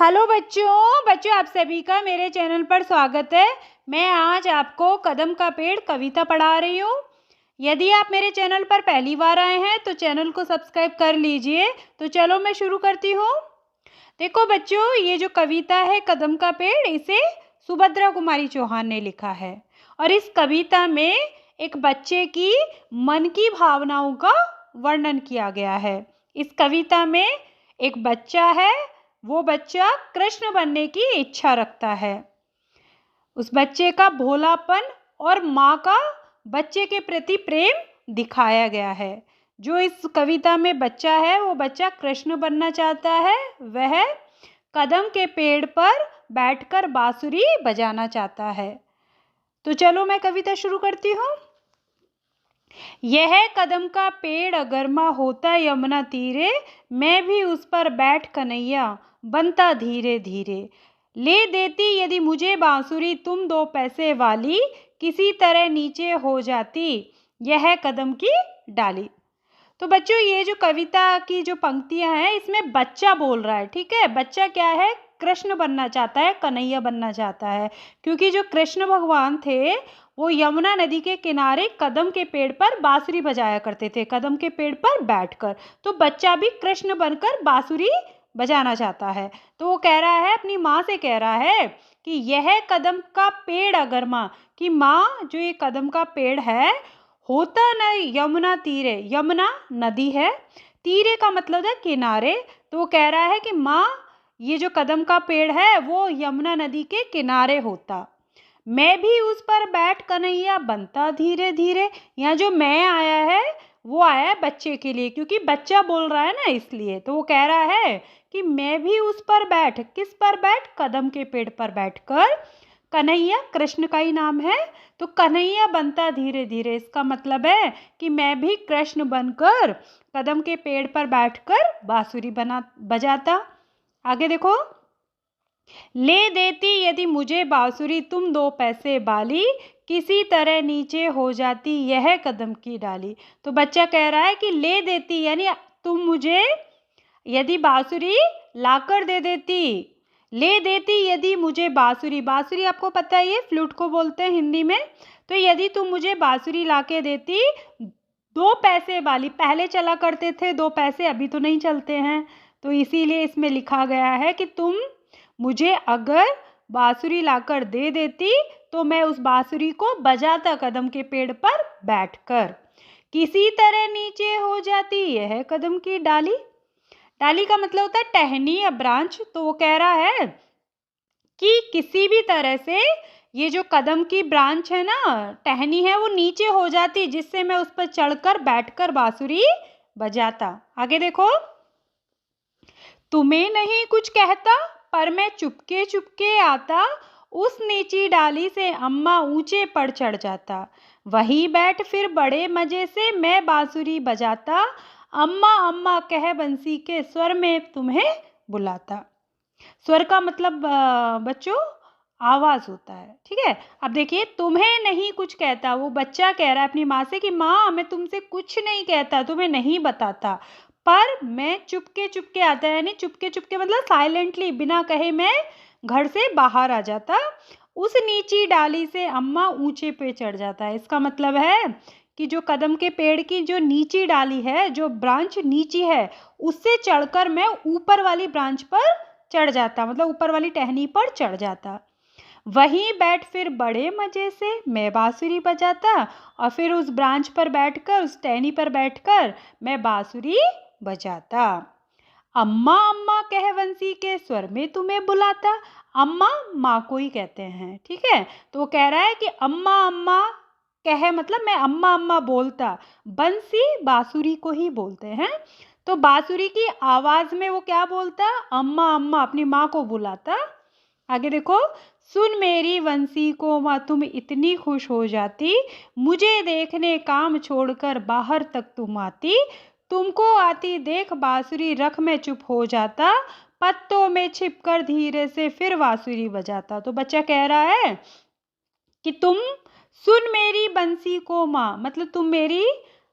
Hello बच्चों बच्चों आप सभी का मेरे चैनल पर स्वागत है। मैं आज आपको कदम का पेड़ कविता पढ़ा रही हूँ। यदि आप मेरे चैनल पर पहली बार आए हैं तो चैनल को सब्सक्राइब कर लीजिए। तो चलो मैं शुरू करती हूँ। देखो बच्चों, ये जो कविता है कदम का पेड़, इसे सुभद्रा कुमारी चौहान ने लिखा है। और इस कविता में एक बच्चे की मन की भावनाओं का वर्णन किया गया है। इस कविता में एक बच्चा है, वो बच्चा कृष्ण बनने की इच्छा रखता है। उस बच्चे का भोलापन और माँ का बच्चे के प्रति प्रेम दिखाया गया है। जो इस कविता में बच्चा है वो बच्चा कृष्ण बनना चाहता है। वह कदम के पेड़ पर बैठकर बांसुरी बजाना चाहता है। तो चलो मैं कविता शुरू करती हूँ। यह कदम का पेड़ अगरमा होता यमुना तीरे, मैं भी उस पर बैठ कन्हैया बनता धीरे धीरे। ले देती यदि मुझे बांसुरी तुम 2 पैसे वाली, किसी तरह नीचे हो जाती यह कदम की डाली। तो बच्चों, ये जो कविता की जो पंक्तियां हैं इसमें बच्चा बोल रहा है। ठीक है, बच्चा क्या है? कृष्ण बनना चाहता है, कन्हैया बनना चाहता है। क्योंकि जो कृष्ण भगवान थे वो यमुना नदी के किनारे कदम के पेड़ पर बांसुरी बजाया करते थे, कदम के पेड़ पर बैठकर। तो बच्चा भी कृष्ण बनकर बांसुरी बजाना चाहता है। तो वो कह रहा है, अपनी माँ से कह रहा है कि यह कदम का पेड़ अगर माँ, कि माँ जो ये कदम का पेड़ है होता न यमुना तीरे, यमुना नदी है, तीरे का मतलब है किनारे। तो वो कह रहा है कि माँ ये जो कदम का पेड़ है वो यमुना नदी के किनारे होता, मैं भी उस पर बैठ कन्हैया बनता धीरे धीरे। यहाँ जो मैं आया है वो आया है बच्चे के लिए, क्योंकि बच्चा बोल रहा है ना, इसलिए। तो वो कह रहा है कि मैं भी उस पर बैठ, किस पर बैठ? कदम के पेड़ पर बैठकर। कन्हैया कृष्ण का ही नाम है, तो कन्हैया बनता धीरे धीरे, इसका मतलब है कि मैं भी कृष्ण बनकर कदम के पेड़ पर बैठकर बांसुरी बजाता। आगे देखो। ले देती यदि मुझे बांसुरी तुम 2 पैसे वाली, किसी तरह नीचे हो जाती यह कदम की डाली। तो बच्चा कह रहा है कि ले देती यानी तुम मुझे यदि बांसुरी लाकर दे देती, ले देती यदि मुझे बांसुरी, बांसुरी आपको पता है ये फ्लूट को बोलते हैं हिंदी में। तो यदि तुम मुझे बांसुरी लाके देती 2 पैसे वाली, पहले चला करते थे 2 पैसे, अभी तो नहीं चलते हैं। तो इसीलिए इसमें लिखा गया है कि तुम मुझे अगर बांसुरी लाकर दे देती तो मैं उस बांसुरी को बजाता कदम के पेड़ पर बैठकर, किसी तरह नीचे हो जाती यह कदम की डाली। डाली का मतलब होता है टहनी या ब्रांच। तो वो कह रहा है कि किसी भी तरह से ये जो कदम की ब्रांच है ना, टहनी है, वो नीचे हो जाती, जिससे मैं उस पर चढ़कर बैठकर बांसुरी बजाता। आगे देखो। तुम्हें नहीं कुछ कहता पर मैं चुपके चुपके आता, उस नीची डाली से अम्मा ऊंचे पर चढ़ जाता, वहीं बैठ फिर बड़े मजे से मैं बांसुरी बजाता, अम्मा अम्मा कह बंसी के स्वर में तुम्हें बुलाता। स्वर का मतलब बच्चों आवाज होता है। ठीक है, अब देखिए, तुम्हें नहीं कुछ कहता, वो बच्चा कह रहा है अपनी माँ से कि माँ मैं तुमसे कुछ नहीं कहता, तुम्हें नहीं बताता, पर मैं चुपके चुपके आता, यानी चुपके चुपके मतलब साइलेंटली, बिना कहे मैं घर से बाहर आ जाता, उस नीची डाली से अम्मा ऊंचे पे चढ़ जाता है। इसका मतलब है कि जो कदम के पेड़ की जो नीची डाली है, जो ब्रांच नीची है, उससे चढ़कर मैं ऊपर वाली ब्रांच पर चढ़ जाता, मतलब ऊपर वाली टहनी पर चढ़ जाता, वहीं बैठ फिर बड़े मजे से मैं बांसुरी बजाता, और फिर उस ब्रांच पर बैठकर, उस टहनी पर बैठकर मैं बांसुरी बजाता। अम्मा अम्मा कह बंसी के स्वर में तुम्हें बुलाता, अम्मा माँ को ही कहते हैं। ठीक है, तो वो कह रहा है कि अम्मा अम्मा कह मतलब मैं अम्मा अम्मा बोलता, बंसी बांसुरी को ही बोलते हैं। तो बांसुरी की आवाज में वो क्या बोलता? अम्मा अम्मा, अपनी माँ को बुलाता। आगे देखो। सुन मेरी बंसी को माँ तुम इतनी खुश हो जाती, मुझे देखने काम छोड़कर बाहर तक तुम आती, तुमको आती देख बांसुरी रख में चुप हो जाता, पत्तों में छिपकर धीरे से फिर बांसुरी बजाता। तो बच्चा कह रहा है कि तुम सुन मेरी बंसी को माँ, मतलब तुम मेरी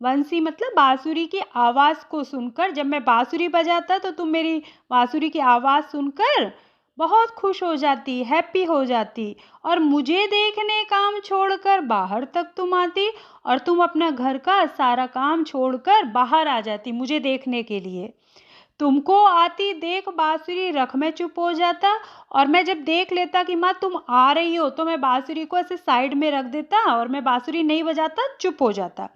बंसी मतलब बांसुरी की आवाज को सुनकर, जब मैं बांसुरी बजाता तो तुम मेरी बांसुरी की आवाज सुनकर बहुत खुश हो जाती, हैप्पी हो जाती, और मुझे देखने काम छोड़कर बाहर तक तुम आती, और तुम अपना घर का सारा काम छोड़कर बाहर आ जाती मुझे देखने के लिए। तुमको आती देख बांसुरी रख मैं चुप हो जाता, और मैं जब देख लेता कि माँ तुम आ रही हो तो मैं बांसुरी को ऐसे साइड में रख देता और मैं बांसुरी नहीं बजाता, चुप हो जाता।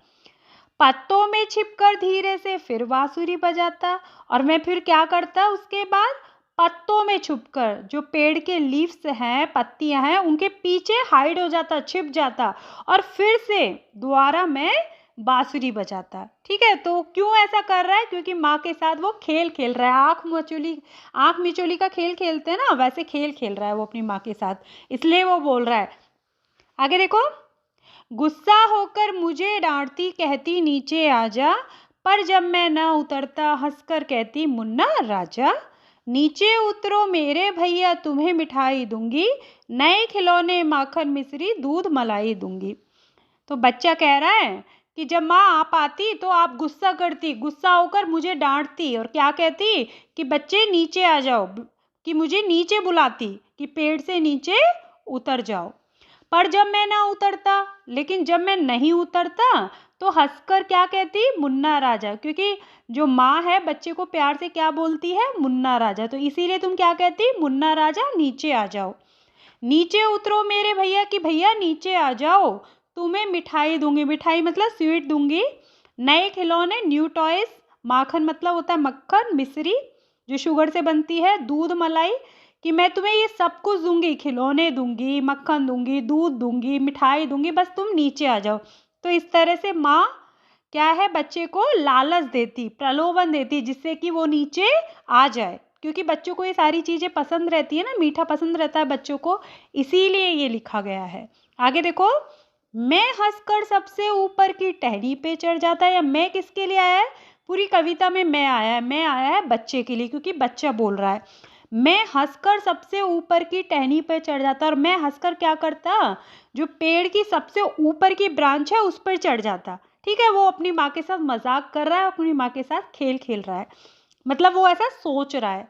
पत्तों में छिपकर धीरे से फिर बांसुरी बजाता, और मैं फिर क्या करता उसके बाद, पत्तों में छुपकर, जो पेड़ के लीव्स हैं, पत्तियां हैं, उनके पीछे हाइड हो जाता, छिप जाता, और फिर से दोबारा मैं बांसुरी बजाता। ठीक है, तो क्यों ऐसा कर रहा है? क्योंकि माँ के साथ वो खेल खेल रहा है, आँख मिचोली का खेल खेलते हैं ना, वैसे खेल खेल रहा है वो अपनी माँ के साथ, इसलिए वो बोल रहा है। आगे देखो, गुस्सा होकर मुझे डांटती, कहती नीचे आजा, पर जब मैं ना उतरता हंसकर कहती मुन्ना राजा। नीचे उतरो मेरे भैया तुम्हें मिठाई दूंगी, नए खिलौने माखन मिश्री दूध मलाई दूंगी। तो बच्चा कह रहा है कि जब माँ आप आती तो आप गुस्सा करती, गुस्सा होकर मुझे डांटती और क्या कहती कि बच्चे नीचे आ जाओ, कि मुझे नीचे बुलाती कि पेड़ से नीचे उतर जाओ। पर जब मैं ना उतरता, लेकिन जब मैं नहीं उतरता तो हंसकर क्या कहती, मुन्ना राजा, क्योंकि जो माँ है बच्चे को प्यार से क्या बोलती है, मुन्ना राजा, तो इसीलिए तुम क्या कहती, मुन्ना राजा नीचे आ जाओ। नीचे उतरो मेरे भैया कि भैया नीचे आ जाओ, तुम्हें मिठाई दूंगी, मिठाई मतलब स्वीट दूंगी, नए खिलौने न्यू टॉयज, माखन मतलब होता है मक्खन, मिश्री जो शुगर से बनती है, दूध मलाई, कि मैं तुम्हें ये सब कुछ दूंगी, खिलौने दूंगी, मक्खन दूंगी, दूध दूंगी, मिठाई दूंगी, बस तुम नीचे आ जाओ। तो इस तरह से माँ क्या है, बच्चे को लालच देती, प्रलोभन देती, जिससे कि वो नीचे आ जाए, क्योंकि बच्चों को ये सारी चीज़ें पसंद रहती है ना, मीठा पसंद रहता है बच्चों को, इसीलिए ये लिखा गया है। आगे देखो, मैं हंसकर सबसे ऊपर की टहनी पे चढ़ जाता है, या मैं किसके लिए आया है, पूरी कविता में मैं आया है, मैं आया है बच्चे के लिए, क्योंकि बच्चा बोल रहा है। मैं हंसकर सबसे ऊपर की टहनी पे चढ़ जाता, और मैं हंसकर क्या करता, जो पेड़ की सबसे ऊपर की ब्रांच है उस पर चढ़ जाता। ठीक है, वो अपनी माँ के साथ मजाक कर रहा है, अपनी माँ के साथ खेल खेल रहा है, मतलब वो ऐसा सोच रहा है।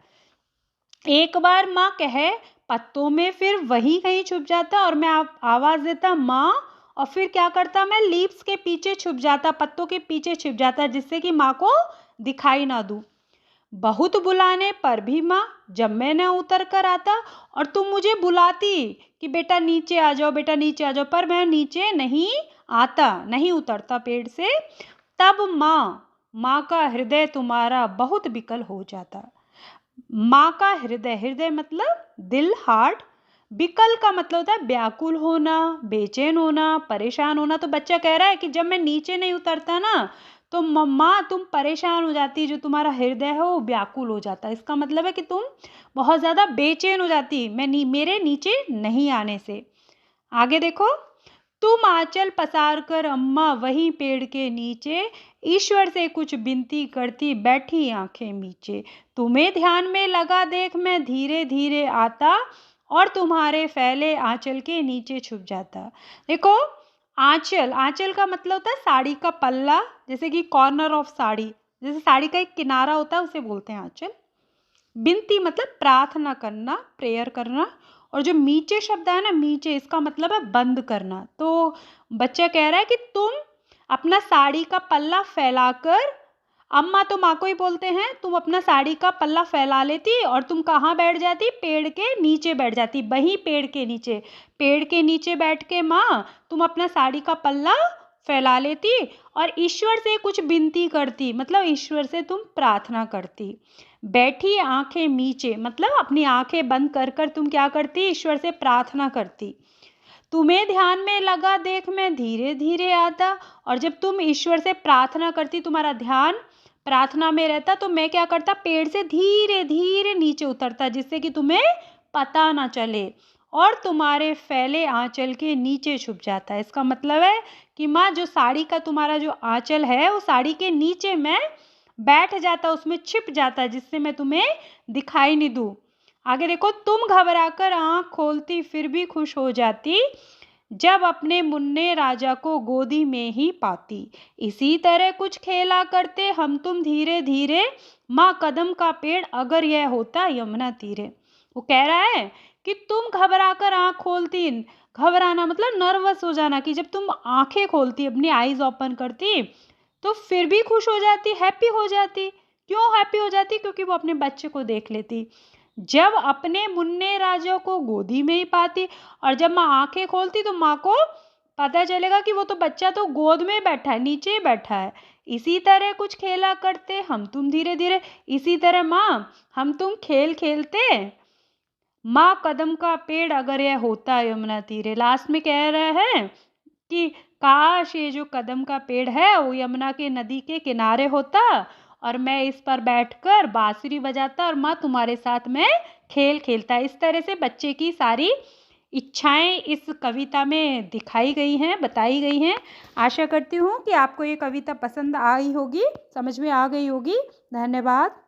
एक बार माँ कहे पत्तों में, फिर वहीं कहीं छुप जाता, और मैं आवाज देता माँ, और फिर क्या करता, मैं लीव्स के पीछे छुप जाता, पत्तों के पीछे छुप जाता, जिससे कि माँ को दिखाई ना दूं। बहुत बुलाने पर भी माँ, जब मैं न उतर कर आता और तुम मुझे बुलाती कि बेटा नीचे आ जाओ, बेटा नीचे आ जाओ, पर मैं नीचे नहीं आता, नहीं उतरता पेड़ से, तब माँ का हृदय तुम्हारा बहुत विकल हो जाता। माँ का हृदय, हृदय मतलब दिल, हार्ट, विकल का मतलब होता है व्याकुल होना, बेचैन होना, परेशान होना। तो बच्चा कह रहा है कि जब मैं नीचे नहीं उतरता ना, तो मम्मा तुम परेशान हो जाती, जो तुम्हारा हृदय है वो व्याकुल हो जाता है। इसका मतलब है कि तुम बहुत ज़्यादा बेचैन हो जाती मेरे नीचे नहीं आने से। आगे देखो, तुम आंचल पसार कर अम्मा वहीं पेड़ के नीचे ईश्वर से कुछ विनती करती बैठी आंखें मीचे। तुम्हें ध्यान में लगा देख मैं धीरे धीरे आता, और तुम्हारे फैले आंचल के नीचे छुप जाता। देखो, आंचल, आंचल का मतलब होता है साड़ी का पल्ला, जैसे कि कॉर्नर ऑफ साड़ी, जैसे साड़ी का एक किनारा होता है उसे बोलते हैं आंचल। विनती मतलब प्रार्थना करना, प्रेयर करना, और जो मीचे शब्द है ना, मीचे, इसका मतलब है बंद करना। तो बच्चा कह रहा है कि तुम अपना साड़ी का पल्ला फैलाकर, अम्मा तो माँ को ही बोलते हैं, तुम अपना साड़ी का पल्ला फैला लेती और तुम कहाँ बैठ जाती, पेड़ के नीचे बैठ जाती, वहीं पेड़ के नीचे, पेड़ के नीचे बैठ के माँ तुम अपना साड़ी का पल्ला फैला लेती और ईश्वर से कुछ विनती करती, मतलब ईश्वर से तुम प्रार्थना करती। बैठी आंखें मीचे मतलब अपनी आंखें बंद कर कर तुम क्या करती, ईश्वर से प्रार्थना करती। तुम्हें ध्यान में लगा देख मैं धीरे धीरे आता, और जब तुम ईश्वर से प्रार्थना करती, तुम्हारा ध्यान प्रार्थना में रहता, तो मैं क्या करता, पेड़ से धीरे धीरे नीचे उतरता, जिससे कि तुम्हें पता ना चले, और तुम्हारे फैले आंचल के नीचे छुप जाता है। इसका मतलब है कि माँ, जो साड़ी का तुम्हारा जो आंचल है वो साड़ी के नीचे मैं बैठ जाता, उसमें छिप जाता, जिससे मैं तुम्हें दिखाई नहीं दूँ। आगे देखो, तुम घबराकर आंख खोलती फिर भी खुश हो जाती, जब अपने मुन्ने राजा को गोदी में ही पाती। इसी तरह कुछ खेला करते हम तुम धीरे धीरे, माँ कदम का पेड़ अगर यह होता यमुना तीरे। वो कह रहा है कि तुम घबरा कर आँख खोलती, घबराना मतलब नर्वस हो जाना, कि जब तुम आँखें खोलती, अपनी आईज़ ओपन करती, तो फिर भी खुश हो जाती, हैप्पी हो जाती। क्यों हैप्पी हो जाती? क्योंकि वो अपने बच्चे को देख लेती। जब अपने मुन्ने राजा को गोदी में ही पाती और जब माँ आँखें खोलती तो माँ को पता चलेगा कि वो तो बच्चा तो गोद में बैठा है, नीचे ही बैठा है। इसी तरह कुछ खेला करते हम तुम धीरे-धीरे, इसी तरह माँ हम तुम खेल खेलते, माँ कदम का पेड़ अगर यह होता यमुना तीरे। लास्ट में कह रहा है कि काश ये जो कदम का पेड़ है वो यमुना के नदी के किनारे होता और मैं इस पर बैठकर बांसुरी बजाता और माँ तुम्हारे साथ में खेल खेलता। इस तरह से बच्चे की सारी इच्छाएं इस कविता में दिखाई गई हैं, बताई गई हैं। आशा करती हूँ कि आपको ये कविता पसंद आई होगी, समझ में आ गई होगी। धन्यवाद।